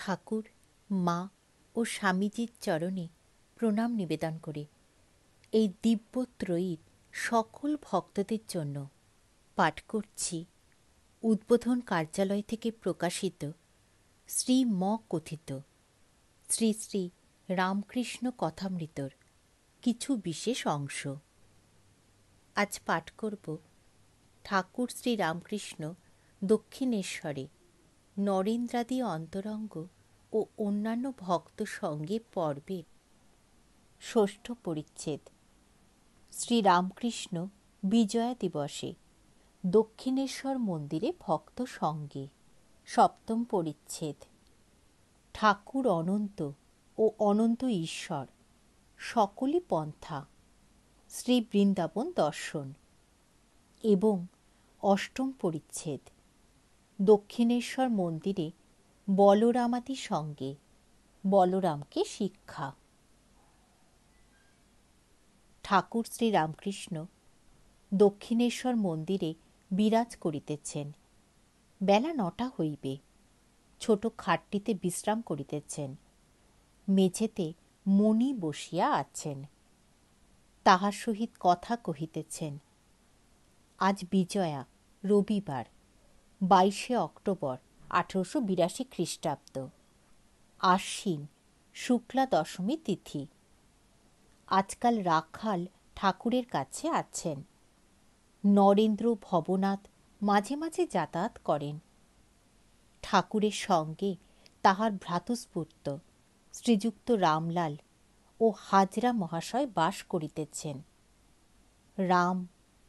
ঠাকুর, মা ও স্বামীজির চরণে প্রণাম নিবেদন করে এই দিব্যত্রয়ীর সকল ভক্তদের জন্য পাঠ করছি উদ্বোধন কার্যালয় থেকে প্রকাশিত শ্রী ম কথিত শ্রী শ্রী রামকৃষ্ণ কথামৃতর কিছু বিশেষ অংশ। আজ পাঠ করব ঠাকুর শ্রী রামকৃষ্ণ দক্ষিণেশ্বরে নরেন্দ্রাদি অন্তরঙ্গ ও অন্যান্য ভক্ত সঙ্গে পর্বের ষষ্ঠ পরিচ্ছেদ। শ্রীরামকৃষ্ণ বিজয়া দিবসে দক্ষিণেশ্বর মন্দিরে ভক্ত সঙ্গে সপ্তম পরিচ্ছেদ। ঠাকুর অনন্ত ও অনন্ত ঈশ্বর সকলই পন্থা শ্রী বৃন্দাবন দর্শন এবং অষ্টম পরিচ্ছেদ। দক্ষিণেশ্বর মন্দিরে বলরামাদি সঙ্গে বলরামকে শিক্ষা। ঠাকুর শ্রী রামকৃষ্ণ দক্ষিণেশ্বর মন্দিরে বিরাজ করিতেছেন। বেলা 9টা হইবে। ছোট খাটটিতে বিশ্রাম করিতেছেন। মেঝেতে মণি বসিয়া আছেন। তাহার সহিত কথা কহিতেছেন। আজ বিজয়া, রবিবার, 22শে অক্টোবর 1882 খ্রিস্টাব্দ, আশ্বিন শুক্লা দশমী তিথি। আজকাল রাখাল ঠাকুরের কাছে আছেন। নরেন্দ্র, ভবনাথ মাঝে মাঝে যাতায়াত করেন। ঠাকুরের সঙ্গে তাহার ভ্রাতুস্পুত্র শ্রীযুক্ত রামলাল ও হাজরা মহাশয় বাস করিতেছেন। রাম,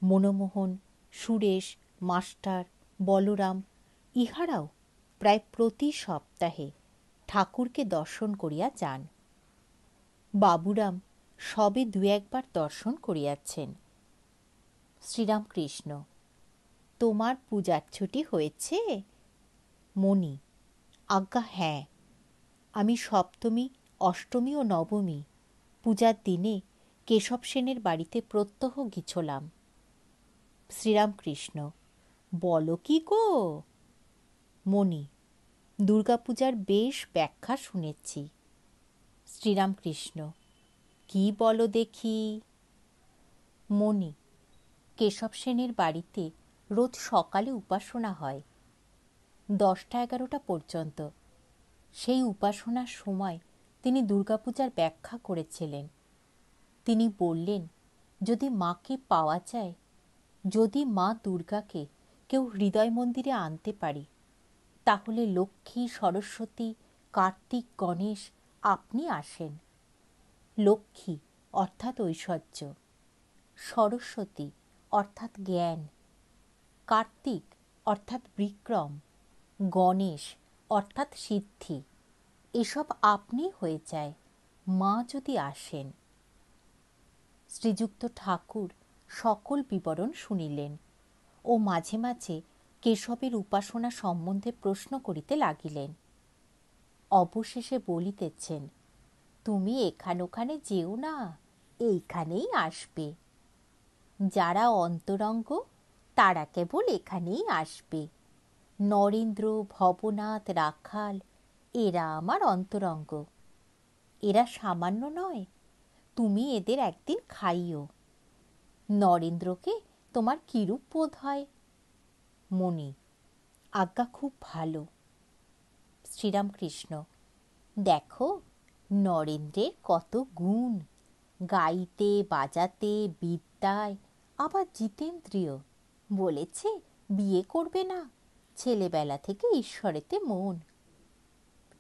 মনমোহন, সুরেশ, মাস্টার, বলরাম ইহারাও প্রায় প্রতি সপ্তাহে ঠাকুরকে দর্শন করিয়া যান। বাবুরাম সবে 2-1বার দর্শন করিয়াছেন। শ্রীরামকৃষ্ণ: তোমার পূজার ছুটি হয়েছে? মণি: আজ্ঞা হ্যাঁ, আমি সপ্তমী, অষ্টমী ও নবমী পূজার দিনে কেশব সেনের বাড়িতে প্রত্যহ গিছলাম। শ্রীরামকৃষ্ণ: বলো কি গো? মণি: দুর্গাপূজার বেশ ব্যাখ্যা শুনেছি। শ্রীরামকৃষ্ণ: কি বলো দেখি? মণি: কেশব সেনের বাড়িতে রোজ সকালে উপাসনা হয় 10টা-11টা পর্যন্ত। সেই উপাসনার সময় তিনি দুর্গাপূজার ব্যাখ্যা করেছিলেন। তিনি বললেন, যদি মাকে পাওয়া যায়, যদি মা দুর্গাকে কেউ হৃদয় মন্দিরে আনতে পারে, তাহলে লক্ষ্মী, সরস্বতী, কার্তিক, গণেশ আপনি আসেন। লক্ষ্মী অর্থাৎ ঐশ্বর্য, সরস্বতী অর্থাৎ জ্ঞান, কার্তিক অর্থাৎ বিক্রম, গণেশ অর্থাৎ সিদ্ধি, এসব আপনি হয়ে যায় মা যদি আসেন। শ্রীযুক্ত ঠাকুর সকল বিবরণ শুনিলেন ও মাঝে মাঝে কেশবের উপাসনা সম্বন্ধে প্রশ্ন করিতে লাগিলেন। অবশেষে বলিতেছেন, তুমি এখান ওখানে যেও না, এইখানেই আসবে। যারা অন্তরঙ্গ তারা কেবল এখানেই আসবে। নরেন্দ্র, ভবনাথ, রাখাল এরা আমার অন্তরঙ্গ। এরা সামান্য নয়, তুমি এদের একদিন খাইও। নরেন্দ্রকে তোমার কিরূপ বোধ হয়? মণি: আজ্ঞা খুব ভালো। শ্রীরামকৃষ্ণ: দেখো, নরেন্দ্রের কত গুণ! গাইতে, বাজাতে, বিদ্যায়, আবার জিতেন্দ্রিয়। বলেছে বিয়ে করবে না, ছেলেবেলা থেকে ঈশ্বরেতে মন।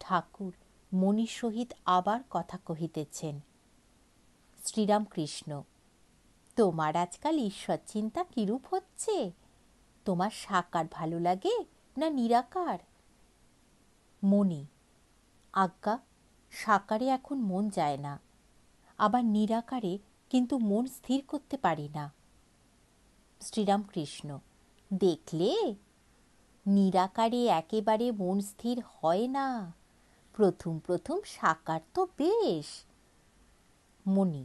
ঠাকুর মণির সহিত আবার কথা কহিতেছেন। শ্রীরামকৃষ্ণ: তোমার আজকাল ঈশ্বর চিন্তা কিরূপ হচ্ছে? তোমার সাকার ভালো লাগে না নিরাকার? মণি: আজ্ঞা, সাকারে এখন মন যায় না, আবার নিরাকারে কিন্তু মন স্থির করতে পারি না। শ্রীরামকৃষ্ণ: দেখলে, নিরাকারে একেবারে মন স্থির হয় না। প্রথম প্রথম সাকার তো বেশ। মণি: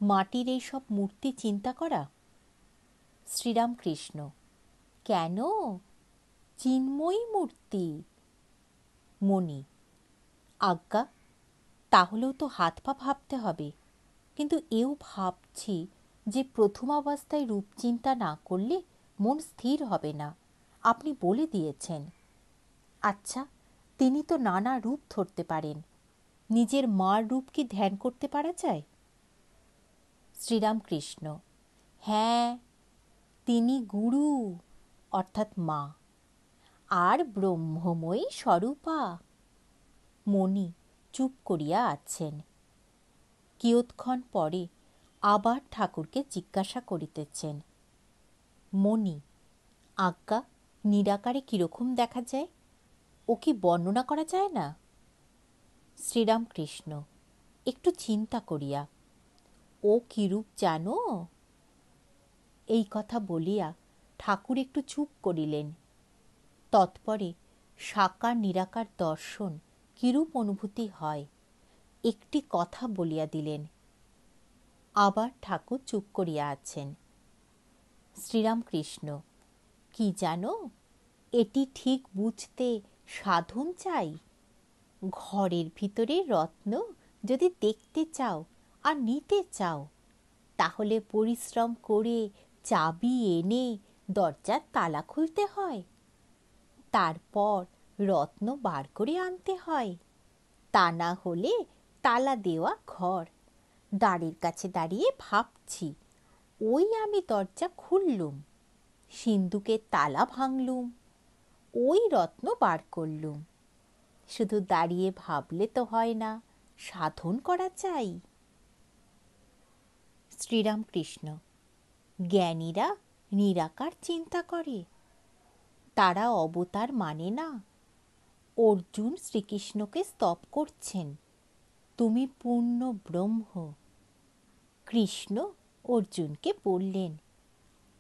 মাটির এইসব মূর্তি চিন্তা করা? শ্রীরামকৃষ্ণ: কেন, চিন্ময়ী মূর্তি। মণি: আজ্ঞা, তাহলেও তো হাত পা ভাবতে হবে, কিন্তু এও ভাবছি যে প্রথম অবস্থায় রূপচিন্তা না করলে মন স্থির হবে না, আপনি বলে দিয়েছেন। আচ্ছা, তিনি তো নানা রূপ ধরতে পারেন, নিজের মার রূপ কি ধ্যান করতে পারা যায়? শ্রীরামকৃষ্ণ: হ্যাঁ, তিনি গুরু অর্থাৎ মা, আর ব্রহ্মময়ী স্বরূপা। মণি চুপ করিয়া আছেন। কিয়ৎক্ষণ পরে আবার ঠাকুরকে জিজ্ঞাসা করিতেছেন, মণি, আজ্ঞা, নিরাকারে কিরকম দেখা যায়, ও কি বর্ণনা করা যায় না? শ্রীরামকৃষ্ণ একটু চিন্তা করিয়া, ও কিরূপ জানো? এই কথা বলিয়া ঠাকুর একটু চুপ করিলেন। তৎপরে সাকার নিরাকার দর্শন কিরূপ অনুভূতি হয় একটি কথা বলিয়া দিলেন। আবার ঠাকুর চুপ করিয়া আছেন। শ্রীরামকৃষ্ণ: কি জানো, এটি ঠিক বুঝতে সাধন চাই। ঘরের ভিতরে রত্ন যদি দেখতে চাও আর নিতে চাও, তাহলে পরিশ্রম করে চাবি এনে দরজার তালা খুলতে হয়, তারপর রত্ন বার করে আনতে হয়। তা না হলে তালা দেওয়া ঘর, দ্বারের কাছে দাঁড়িয়ে ভাবছি, ওই আমি দরজা খুললুম, সিন্দুকের তালা ভাঙলুম, ওই রত্ন বার করলুম। শুধু দাঁড়িয়ে ভাবলে তো হয় না, সাধন করা চাই। শ্রীরামকৃষ্ণ: জ্ঞানীরা নিরাকার চিন্তা করে, তারা অবতার মানে না। অর্জুন শ্রীকৃষ্ণকে স্তব করছেন, তুমি পূর্ণ ব্রহ্ম। কৃষ্ণ অর্জুনকে বললেন,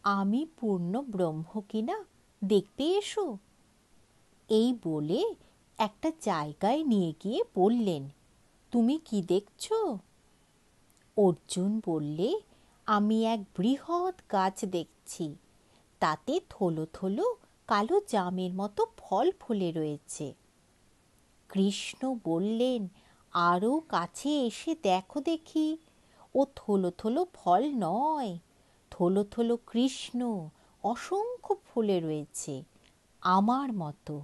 আমি পূর্ণ ব্রহ্ম কিনা দেখতে এসো। এই বলে একটা জায়গায় নিয়ে গিয়ে বললেন, তুমি কি দেখছ? অর্জুন বললে, আমি এক বৃহৎ গাছ দেখছি, তাতে থলো থলো কালো জামের মতো ফল ফুলে রয়েছে। কৃষ্ণ বললেন, আরও কাছে এসে দেখো দেখি, ও থলো থলো ফল নয়, থলো থলো কৃষ্ণ অসংখ্য ফুলে রয়েছে, আমার মতো।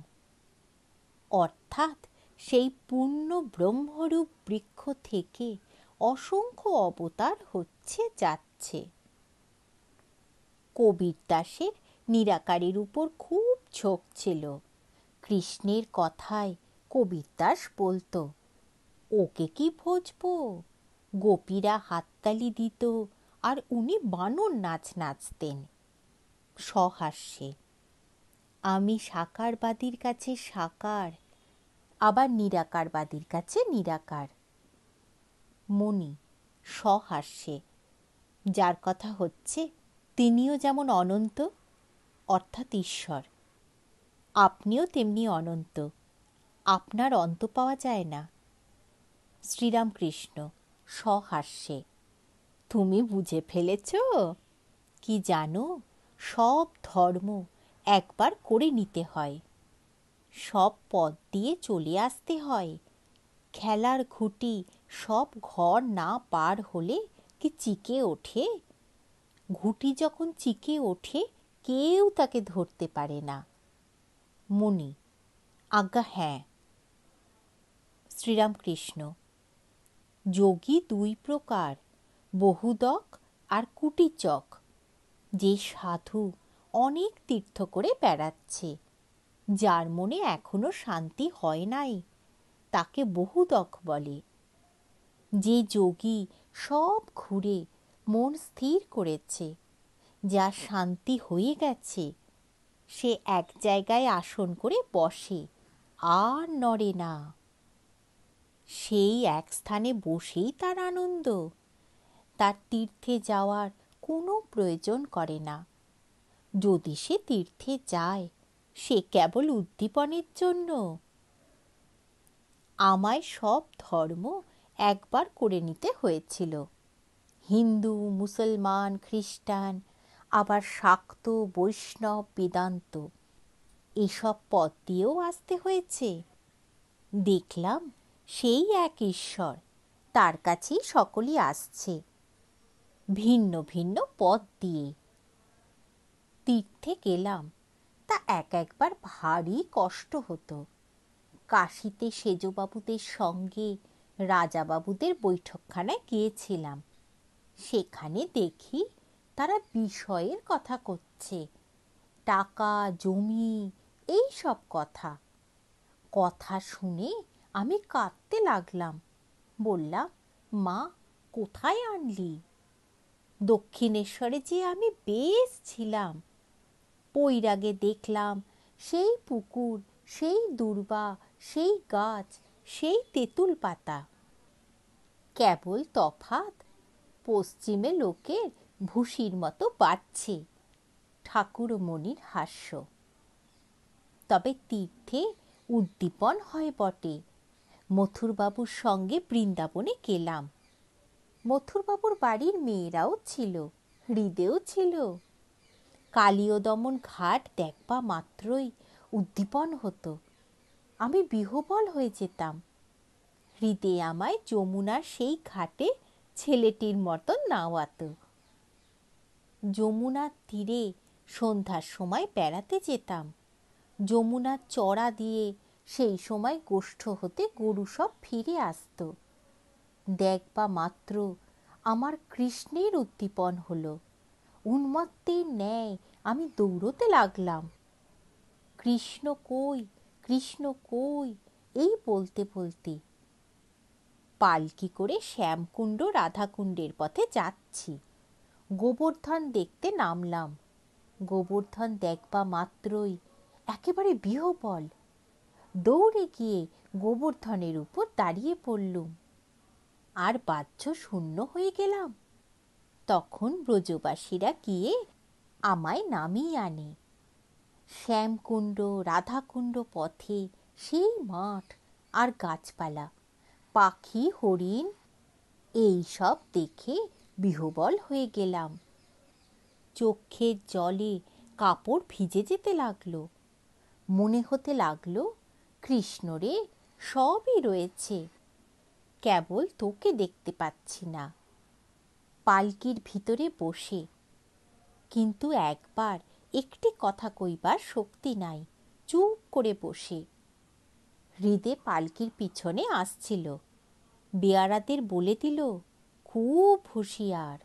অর্থাৎ সেই পূর্ণ ব্রহ্মরূপ বৃক্ষ থেকে অসংখ্য অবতার হচ্ছে যাচ্ছে। কবির দাসের নিরাকারের উপর খুব ঝোঁক ছিল। কৃষ্ণের কথায় কবির দাস বলতো, ওকে কি ভজবো? গোপীরা হাততালি দিত আর উনি বানর নাচ নাচতেন। সহাস্যে: আমি সাকারবাদীর কাছে সাকার, আবার নিরাকারবাদীর কাছে নিরাকার। মণি সহাস্যে: যার কথা হচ্ছে তিনিও যেমন অনন্ত অর্থাৎ ঈশ্বর, আপনিও তেমনি অনন্ত, আপনার অন্ত পাওয়া যায় না। শ্রীরামকৃষ্ণ সহাস্যে: তুমি বুঝে ফেলেছ? কি জানো, সব ধর্ম একবার করে নিতে হয়, সব পথ দিয়ে চলে আসতে হয়। খেলার ঘুঁটি সব ঘর না পার হলে কি চিকে ওঠে? ঘুঁটি যখন চিকে ওঠে, কেউ তাকে ধরতে পারে না। মণি: আজ্ঞা হ্যাঁ। শ্রীরামকৃষ্ণ: যোগী দুই প্রকার, বহুদক আর কুটিচক। যে সাধু অনেক তীর্থ করে বেড়াচ্ছে, যার মনে এখনো শান্তি হয় নাই, তাকে বহুদক বলে। যে যোগী সব ঘুরে মন স্থির করেছে, যার শান্তি হয়ে গেছে, সে এক জায়গায় আসন করে বসে আর নড়ে না। সেই এক স্থানে বসেই তার আনন্দ, তার তীর্থে যাওয়ার কোনো প্রয়োজন করে না। যদি সে তীর্থে যায়, সে কেবল উদ্দীপনের জন্য। আমায় সব ধর্ম একবার করে নিতে হয়েছিল, হিন্দু, মুসলমান, খ্রিস্টান, আবার শাক্ত, বৈষ্ণব, বেদান্ত, এসব পথ দিয়েও আসতে হয়েছে। দেখলাম সেই এক ঈশ্বর, তার কাছেই সকলেই আসছে, ভিন্ন ভিন্ন পথ দিয়ে। তীর্থে গেলাম, তা একবার ভারী কষ্ট হতো। কাশীতে সেজবাবুদের সঙ্গে রাজাবাবুদের বৈঠকখানায় গিয়েছিলাম। সেখানে দেখি তারা বিষয়ের কথা করছে, টাকা জমি এই সব কথা। কথা শুনে আমি কাঁদতে লাগলাম। বললাম, মা, কোথায় আনলি? দক্ষিণেশ্বরে যে আমি বেশ ছিলাম। পৈরাগে দেখলাম সেই পুকুর, সেই দূর্বা, সেই গাছ, সেই তেঁতুল পাতা। কেবল তফাৎ, পশ্চিমে লোকের ভুসির মতো বাড়ছে। ঠাকুরমণির হাস্য। তবে তীর্থে উদ্দীপন হয় বটে। মথুরবাবুর সঙ্গে বৃন্দাবনে গেলাম। মথুরবাবুর বাড়ির মেয়েরাও ছিল, হৃদেও ছিল। কালীয় দমন ঘাট দেখবা মাত্রই উদ্দীপন হতো। আমি বিহ্বল হয়ে যেতাম। হৃদে আমায় যমুনার সেই ঘাটে ছেলেটির মতন নাওয়াত। যমুনার তীরে সন্ধ্যার সময় বেড়াতে যেতাম। যমুনার চড়া দিয়ে সেই সময় গোষ্ঠ হতে গরু সব ফিরে আসত। দেখবা মাত্র আমার কৃষ্ণের উদ্দীপন হলো। উন্মত্তের ন্যায় আমি দৌড়তে লাগলাম। কৃষ্ণ কই, কৃষ্ণ কই, এই বলতে বলতে পালকি করে শ্যামকুণ্ড রাধাকুণ্ডের পথে যাচ্ছি। গোবর্ধন দেখতে নামলাম। গোবর্ধন দেখবা মাত্রই একেবারে বিহ্বল। দৌড়ে গিয়ে গোবর্ধনের উপর দাঁড়িয়ে পড়লুম। আর বাহ্য শূন্য হয়ে গেলাম। তখন ব্রজবাসীরা গিয়ে আমায় নামিয়ে আনে। শ্যামকুণ্ড রাধাকুণ্ড পথে সেই মাঠ আর গাছপালা, পাখি হরিণ, এই সব দেখে বিহ্বল হয়ে গেলাম। চোখের জলে কাপড় ভিজে যেতে লাগলো। মনে হতে লাগলো, কৃষ্ণরে, সবই রয়েছে, কেবল তোকে দেখতে পাচ্ছি না। পালকির ভিতরে বসে, কিন্তু একবার একটি কথা কইবার শক্তি নাই, চুপ করে বসে। হৃদে পালকির পিছনে আসছিল। বেয়ারাদের বলে দিল, খুব হুঁশিয়ার।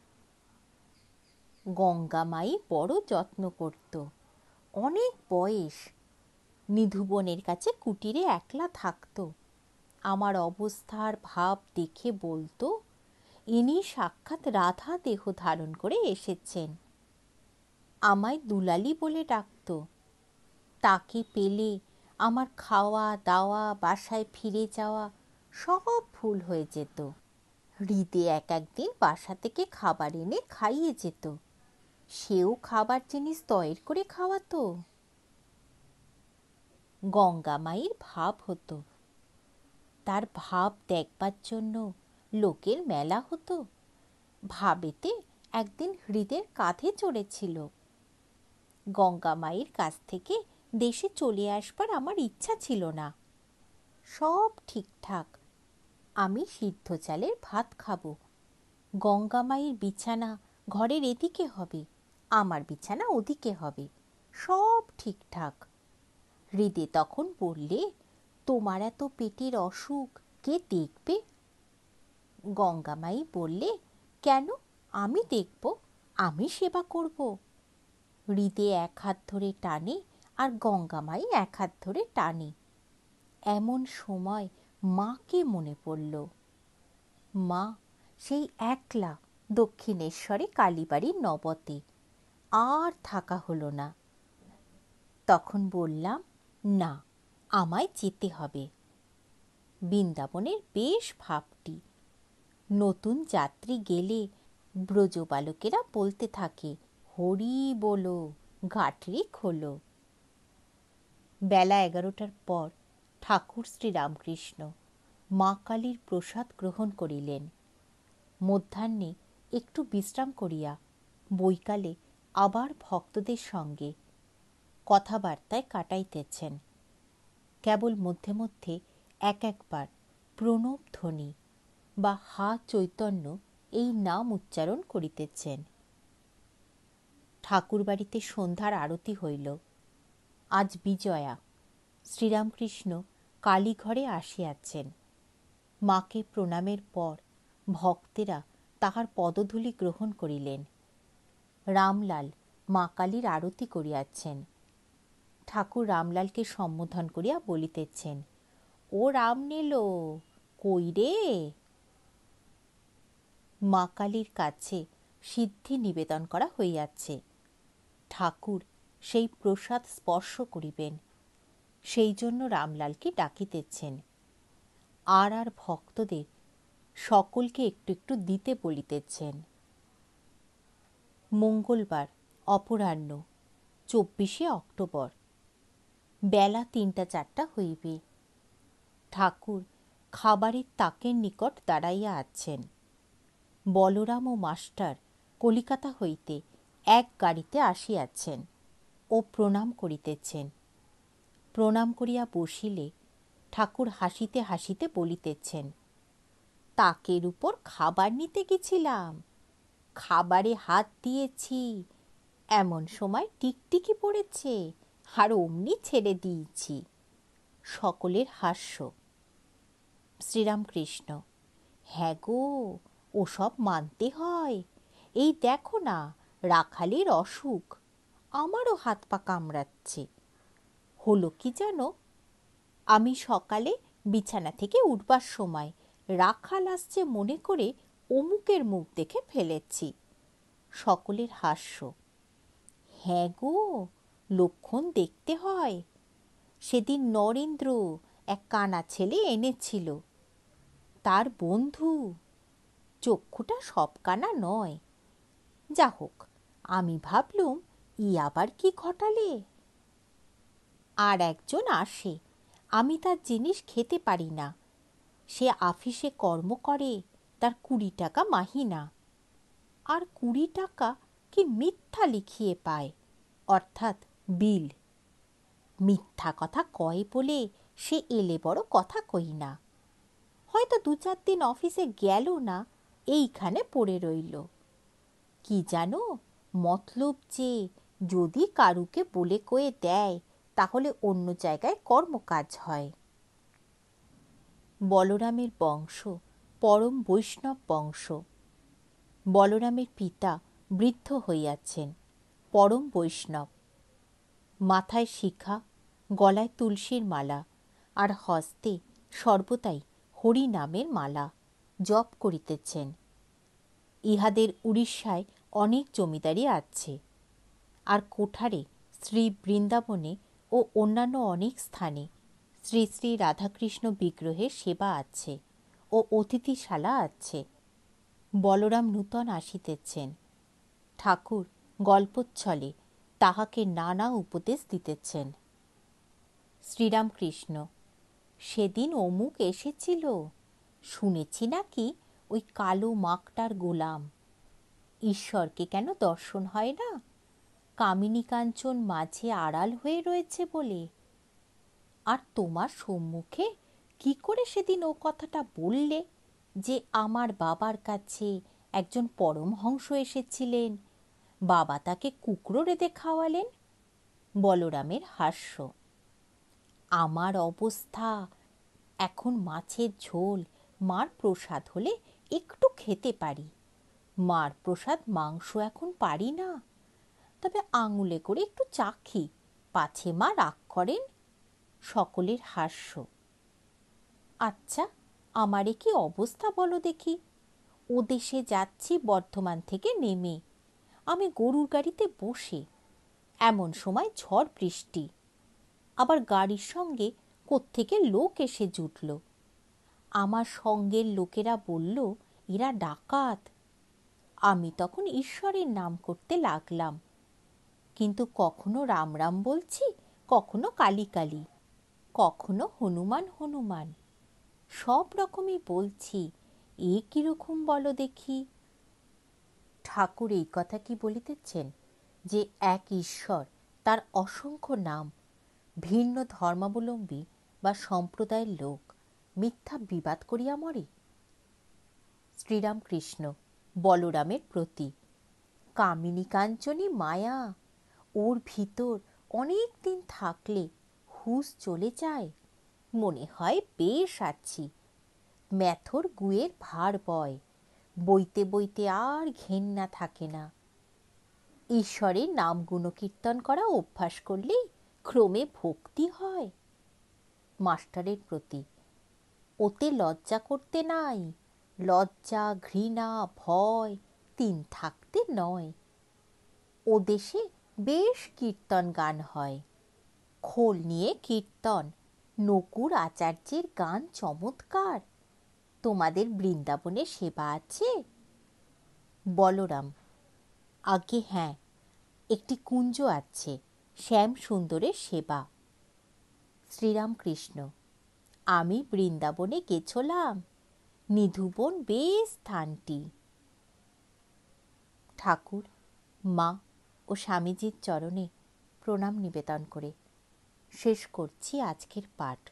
গঙ্গামাই বড় যত্ন করত। অনেক বয়স। নিধুবনের কাছে কুটিরে একলা থাকত। আমার অবস্থার ভাব দেখে বলতো, ইনি সাক্ষাৎ রাধা দেহ ধারণ করে এসেছেন। আমায় দুলালি বলে ডাকত। তাকে পেলে আমার খাওয়া দাওয়া, বাসায় ফিরে যাওয়া সব ভুল হয়ে যেত। হৃদে একদিন বাসা থেকে খাবার এনে খাইয়ে যেত। সেও খাবার জিনিস তৈরি করে খাওয়াতো। গঙ্গামায়ের ভাব হতো। তার ভাব দেখবার জন্য লোকের মেলা হতো। ভাবেতে একদিন হৃদের কাঁধে চড়েছিল। গঙ্গামায়ের কাছ থেকে দেশে চলে আসবার আমার ইচ্ছা ছিল না। সব ঠিকঠাক। আমি সিদ্ধ চালের ভাত খাবো। গঙ্গামায়ের বিছানা ঘরের এদিকে হবে, আমার বিছানা ওদিকে হবে, সব ঠিকঠাক। হৃদে তখন বললে, তোমার এত পেটের অসুখ কে দেখবে? গঙ্গামাই বললে, কেন, আমি দেখব, আমি সেবা করব। হৃদে এক হাত ধরে টানে আর গঙ্গামাই এক হাত ধরে টানে। এমন সময় মাকে মনে পড়ল। মা সেই একলা দক্ষিণেশ্বরে কালীবাড়ির নবতে। আর থাকা হলো না। তখন বললাম, না, আমায় যেতে হবে। বৃন্দাবনের বেশ ভাবটি। নতুন যাত্রী গেলে ব্রজবালকেরা বলতে থাকে, হরি বলো, গাঁটরি খোলো। বেলা 11টার পর ঠাকুর শ্রীরামকৃষ্ণ মা কালীর প্রসাদ গ্রহণ করিলেন। মধ্যাহ্নে একটু বিশ্রাম করিয়া বৈকালে আবার ভক্তদের সঙ্গে কথাবার্তায় কাটাইতেছেন। কেবল মধ্যে মধ্যে একবার প্রণব ধ্বনি বা হা চৈতন্য এই নাম উচ্চারণ করিতেছেন। ঠাকুরবাড়িতে সন্ধ্যার আরতি হইল। আজ বিজয়া। শ্রীরামকৃষ্ণ কালীঘরে আসিয়াছেন। মাকে প্রণামের পর ভক্তেরা তাহার পদধূলি গ্রহণ করিলেন। রামলাল মা কালীর আরতি করিয়াছেন। ঠাকুর রামলালকে সম্বোধন করিয়া বলিতেছেন, ও রাম নেলো, কই রে? মা কালীর কাছে সিদ্ধি নিবেদন করা হইয়াছে। ঠাকুর সেই প্রসাদ স্পর্শ করিবেন, সেই জন্য রামলালকে ডাকিতেছেন। আর ভক্তদের সকলকে একটু একটু দিতে বলিতেছেন। মঙ্গলবার অপরাহ্ন 24শে অক্টোবর। বেলা 3টা-4টা হইবে। ঠাকুর খাবারের তাকের নিকট দাঁড়াইয়া আছেন। বলরাম ও মাস্টার কলিকাতা হইতে এক গাড়িতে আসিয়াছেন ও প্রণাম করিতেছেন। প্রণাম করিয়া বসিলে ঠাকুর হাসিতে হাসিতে বলিতেছেন, তাকের উপর খাবার নিতে গেছিলাম, খাবারে হাত দিয়েছি, এমন সময় টিকটিকি পড়েছে আর অমনি ছেড়ে দিয়েছি। সকলের হাস্য। শ্রীরামকৃষ্ণ, হ্যাঁ গো, ওসব মানতে হয়। এই দেখো না, রাখালের অসুখ, আমারও হাত পা কামড়াচ্ছে। হলো কি জানো, আমি সকালে বিছানা থেকে উঠবার সময় রাখাল আসছে মনে করে অমুকের মুখ দেখে ফেলেছি। সকলের হাস্য। হ্যাঁ গো, লক্ষণ দেখতে হয়। সেদিন নরেন্দ্র এক কানা ছেলে এনেছিল, তার বন্ধু। চক্ষুটা সব কানা নয়। যা হোক, আমি ভাবলুম ই আবার কি ঘটালে। আর একজন আসে, আমি তার জিনিস খেতে পারি না। সে আফিসে কর্ম করে, তার 20 টাকা মাহিনা। আর 20 টাকা কি মিথ্যা লিখিয়ে পায়, অর্থাৎ বিল। মিথ্যা কথা কয় বলে সে এলে বড় কথা কই না। হয়তো 2-4 দিন অফিসে গেল না, এইখানে পড়ে রইল। কি জানো, মতলব যে যদি কারুকে বলে কয়ে দেয় তাহলে অন্য জায়গায় কর্মকাজ হয়। বলরামের বংশ পরম বৈষ্ণব বংশ। বলরামের পিতা বৃদ্ধ হইয়াছেন, পরম বৈষ্ণব। মাথায় শিখা, গলায় তুলসীর মালা, আর হস্তে সর্বদাই হরি নামের মালা জপ করিতেছেন। ইহাদের উড়িষ্যায় অনেক জমিদারি আছে, আর কোঠারে শ্রী বৃন্দাবনে ও অন্যান্য অনেক স্থানে শ্রী শ্রী রাধাকৃষ্ণ বিগ্রহের সেবা আছে ও অতিথিশালা আছে। বলরাম নূতন আসিতেছেন। ঠাকুর গল্পচ্ছলে তাহাকে নানা উপদেশ দিতেছেন। শ্রীরামকৃষ্ণ, সেদিন অমুক এসেছিল, শুনেছি নাকি ওই কালো মাকটার গোলাম। ঈশ্বরকে কেন দর্শন হয় না? কামিনী কাঞ্চন মাঝে আড়াল হয়ে রয়েছে বলে। আর তোমার সম্মুখে কি করে সেদিন ও কথাটা বললে যে আমার বাবার কাছে একজন পরমহংস এসেছিলেন, বাবা তাকে কুকরো রেঁধে খাওয়ালেন? বলরামের হাস্য। আমার অবস্থা এখন মাছের ঝোল মার প্রসাদ হলে একটু খেতে পারি। মার প্রসাদ মাংস এখন পারি না, তবে আঙুলে করে একটু চাখি, পাছে মা রাগ করেন। সকলের হাস্য। আচ্ছা, আমারে কি অবস্থা বলো দেখি। ও দেশে যাচ্ছি বর্ধমান থেকে নেমে, আমি গরুর গাড়িতে বসে, এমন সময় ঝড় বৃষ্টি, আবার গাড়ির সঙ্গে কোত্থেকে লোক এসে জুটল। আমার সঙ্গের লোকেরা বলল এরা ডাকাত। আমি তখন ঈশ্বরের নাম করতে লাগলাম, কিন্তু কখনো রাম রাম বলছি, কখনো কালী কালী, কখনো হনুমান হনুমান, সব রকমই বলছি। এ কিরকম বলো দেখি। ঠাকুর এই কথা কি বলিতেছেন যে এক ঈশ্বর, তার অসংখ্য নাম, ভিন্ন ধর্মাবলম্বী বা সম্প্রদায়ের লোক মিথ্যা বিবাদ করিয়া মরে? শ্রীরামকৃষ্ণ বলরামের প্রতি। কামিনী কাঞ্চনী মায়া, ওর ভিতর অনেক দিন থাকলে হুঁশ চলে যায়। মনে হয় বেশ আছি। ম্যাথর গুয়ের ভার বয়, বইতে বইতে আর ঘেন্না থাকে না। ঈশ্বরের নাম গুণকীর্তন করা অভ্যাস করলেই ক্রমে ভক্তি হয়। মাস্টারের প্রতি। ওতে লজ্জা করতে নাই, লজ্জা ঘৃণা ভয় তিন থাকতে নয়। ও দেশে বেশ কীর্তন গান হয়। খোল নিয়ে কীর্তন, নকুর আচার্যের গান চমৎকার। তোমাদের বৃন্দাবনে সেবা আছে? বলরাম, আগে হ্যাঁ, একটি কুঞ্জ আছে, শ্যাম সুন্দরের সেবা। শ্রীরামকৃষ্ণ, আমি বৃন্দাবনে গেছলাম, নিধুবন বেশ স্থানটি। ঠাকুর, মা ও স্বামীজির চরণে প্রণাম নিবেদন করে শেষ করছি আজকের পাঠ।